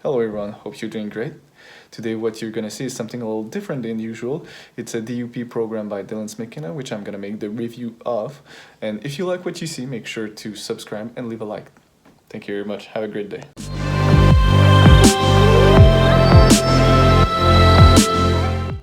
Hello everyone, hope you're doing great. Today what you're gonna see is something a little different than usual. It's a DUP program by Dylan Mckenna, which I'm gonna make the review of. And if you like what you see, make sure to subscribe and leave a like. Thank you very much, have a great day.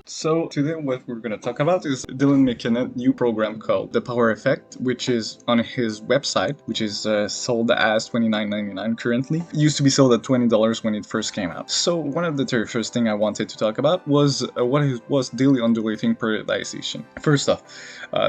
So today what we're going to talk about is Dylan Mckenna's new program called The Power Effect, which is on his website, which is sold as $29.99 currently. It used to be sold at $20 when it first came out. So one of the very first thing I wanted to talk about was what was daily undulating periodization. First off,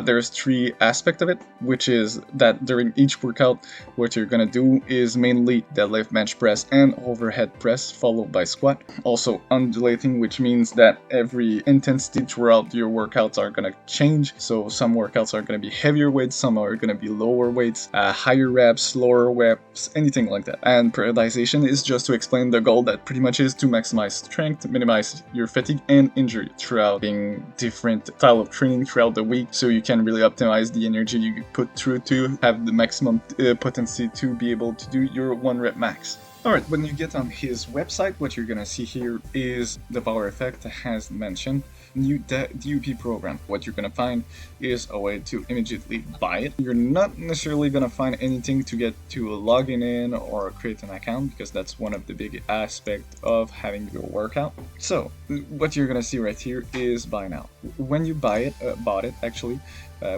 there's three aspects of it, which is that during each workout, what you're going to do is mainly deadlift, bench press, and overhead press, followed by squat. Also undulating, which means that every intensity throughout your workouts are going to change. So some workouts are going to be heavier weights, some are going to be lower weights, higher reps, lower reps, anything like that. And periodization is just to explain the goal that pretty much is to maximize strength, minimize your fatigue and injury throughout being different style of training throughout the week, so you can really optimize the energy you put through to have the maximum potency to be able to do your 1 rep max. Alright, when you get on his website, what you're gonna see here is the Power Effect has mentioned new DUP program. What you're gonna find is a way to immediately buy it. You're not necessarily gonna find anything to get to logging in or create an account, because that's one of the big aspects of having your workout. So what you're gonna see right here is buy now. When you buy it, bought it actually,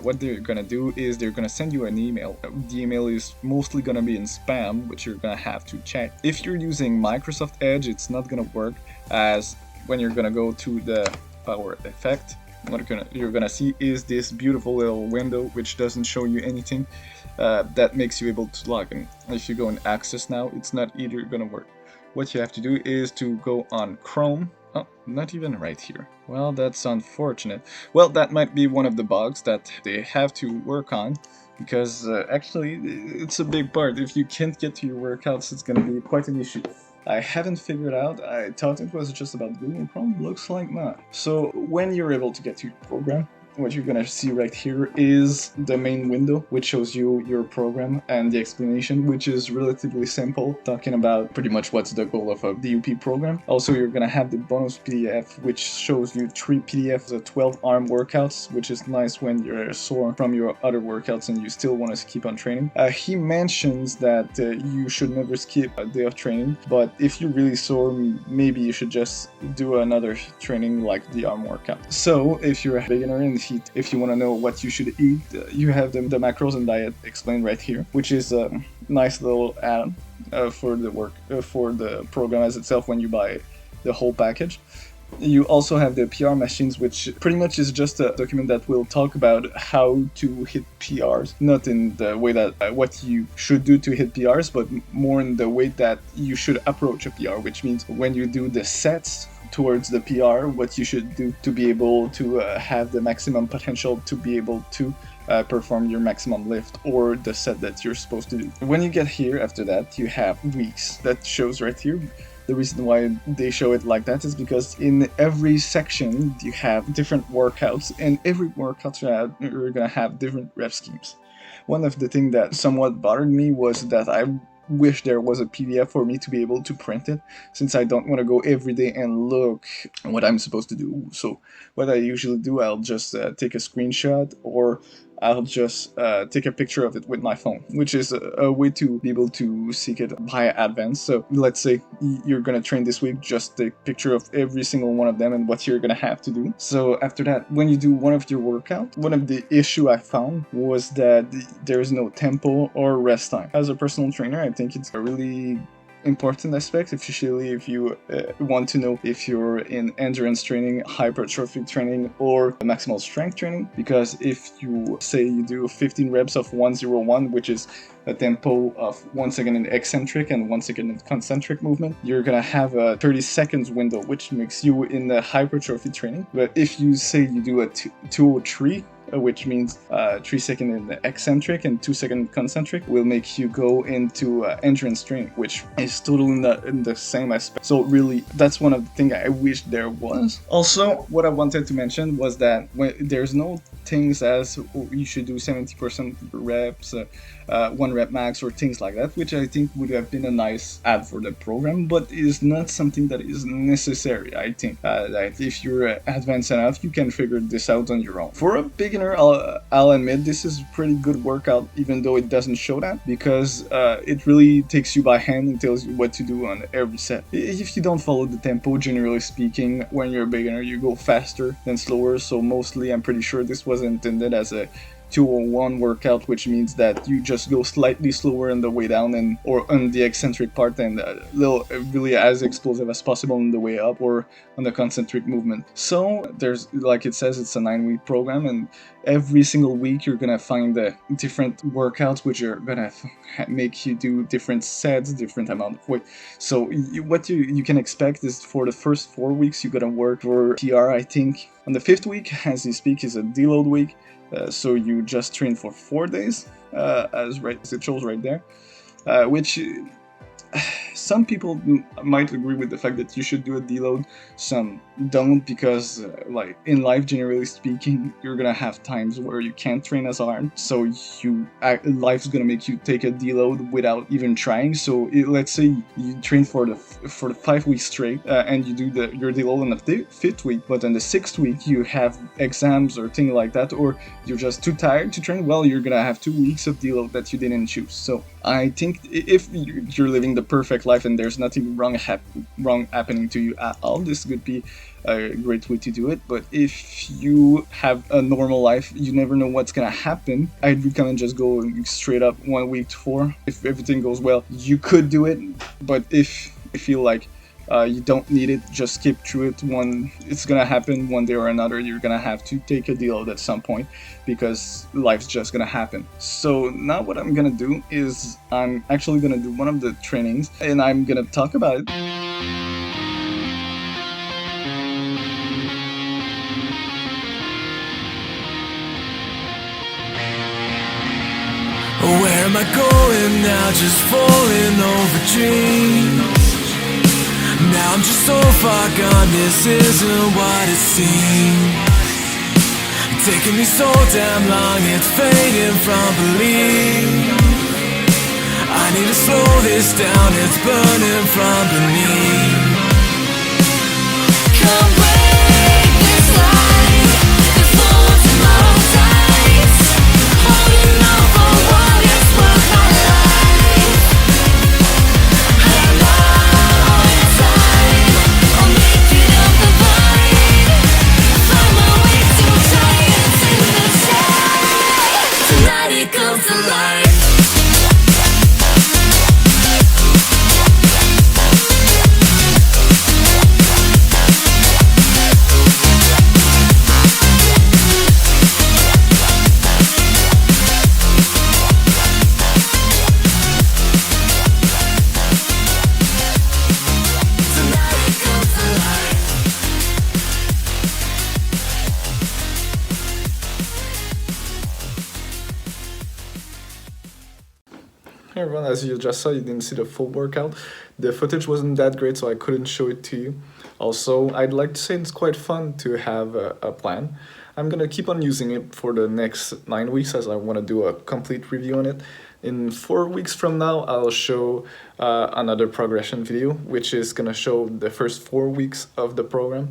what they're gonna do is they're gonna send you an email. The email is mostly gonna be in spam, which you're gonna have to check. If you're using Microsoft Edge, it's not gonna work, as when you're gonna go to the Power Effect, what you're gonna see is this beautiful little window which doesn't show you anything that makes you able to log in. If you go in Access Now, it's not either gonna work. What you have to do is to go on Chrome. Oh, not even right here. Well, that's unfortunate. Well, that might be one of the bugs that they have to work on, because actually it's a big part. If you can't get to your workouts, it's going to be quite an issue. I haven't figured out. I thought it was just about Google Chrome. Looks like not. So when you're able to get to your program, what you're gonna see right here is the main window, which shows you your program and the explanation, which is relatively simple, talking about pretty much what's the goal of a DUP program. Also, you're gonna have the bonus PDF, which shows you 3 PDFs of 12 arm workouts, which is nice when you're sore from your other workouts and you still want to keep on training. He mentions that you should never skip a day of training, but if you're really sore, maybe you should just do another training like the arm workout. So if you're a beginner and if you want to know what you should eat, you have the macros and diet explained right here, which is a nice little add-on for the program as itself when you buy the whole package. You also have the PR machines, which pretty much is just a document that will talk about how to hit PRs, not in the way that what you should do to hit PRs, but more in the way that you should approach a PR, which means when you do the sets towards the PR, what you should do to be able to have the maximum potential to be able to perform your maximum lift or the set that you're supposed to do. When you get here, after that, you have weeks. That shows right here. The reason why they show it like that is because in every section you have different workouts, and every workout you're gonna have different rep schemes. One of the things that somewhat bothered me was that I wish there was a PDF for me to be able to print it, since I don't want to go every day and look what I'm supposed to do. So what I usually do, I'll just take a screenshot, or I'll just take a picture of it with my phone, which is a way to be able to seek it via advance. So let's say you're gonna train this week, just take a picture of every single one of them and what you're gonna have to do. So after that, when you do one of your workouts, one of the issue I found was that there is no tempo or rest time. As a personal trainer, I think it's a really important aspect, especially if you want to know if you're in endurance training, hypertrophy training, or maximal strength training. Because if you say you do 15 reps of 101, which is a tempo of 1 second in eccentric and 1 second in concentric movement, you're gonna have a 30 seconds window, which makes you in the hypertrophy training. But if you say you do a 203, which means 3 seconds in the eccentric and 2 seconds concentric, will make you go into endurance training, which is totally in the same aspect. So really, that's one of the things I wish there was. Also, what I wanted to mention was that there's no things as oh, you should do 70% reps, 1 rep max, or things like that, which I think would have been a nice add for the program, but is not something that is necessary. I think that if you're advanced enough, you can figure this out on your own. For a beginner, I'll admit this is a pretty good workout, even though it doesn't show that, because it really takes you by hand and tells you what to do on every set. If you don't follow the tempo, generally speaking, when you're a beginner, you go faster than slower, so mostly I'm pretty sure this was intended as a 201 workout, which means that you just go slightly slower on the way down and or on the eccentric part, and really as explosive as possible on the way up or on the concentric movement. So there's, like it says, it's a 9-week program, and every single week you're gonna find different workouts which are gonna make you do different sets, different amount of weight. So what you can expect is for the first 4 weeks you're gonna work for PR. I think on the 5th week, as you speak, is a deload week. So you just train for 4 days, as it shows right there, which some people might agree with the fact that you should do a deload, some don't, because like in life, generally speaking, you're gonna have times where you can't train as hard, so life's gonna make you take a deload without even trying. So let's say you train for the 5 weeks straight, and you do your deload on the 5th week, but on the 6th week you have exams or things like that, or you're just too tired to train. Well, you're gonna have 2 weeks of deload that you didn't choose. So I think if you're living the perfect life and there's nothing wrong happening to you at all, this could be a great way to do it. But if you have a normal life, you never know what's gonna happen. I'd recommend just going straight up 1 week to 4. If everything goes well, you could do it, but if you feel like you don't need it, just skip through it. It's gonna happen one day or another. You're gonna have to take a deload at some point because life's just gonna happen. So now what I'm gonna do is I'm actually gonna do one of the trainings and I'm gonna talk about it. Where am I going now? Just falling over dreams. Now I'm just so far gone, this isn't what it seems. Taking me so damn long, it's fading from belief. I need to slow this down, it's burning from beneath. Come break this line, before tomorrow dies. Holding on for what is worth my life. I'm all in time, I'll make it up the vine. Find my way to giants in the sky. Tonight it comes to life. Hey everyone, as you just saw, you didn't see the full workout. The footage wasn't that great, so I couldn't show it to you. Also, I'd like to say it's quite fun to have a plan. I'm gonna keep on using it for the next 9 weeks as I want to do a complete review on it. In 4 weeks from now, I'll show another progression video, which is gonna show the first 4 weeks of the program.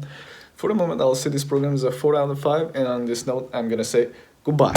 For the moment, I'll say this program is a 4 out of 5, and on this note, I'm gonna say goodbye.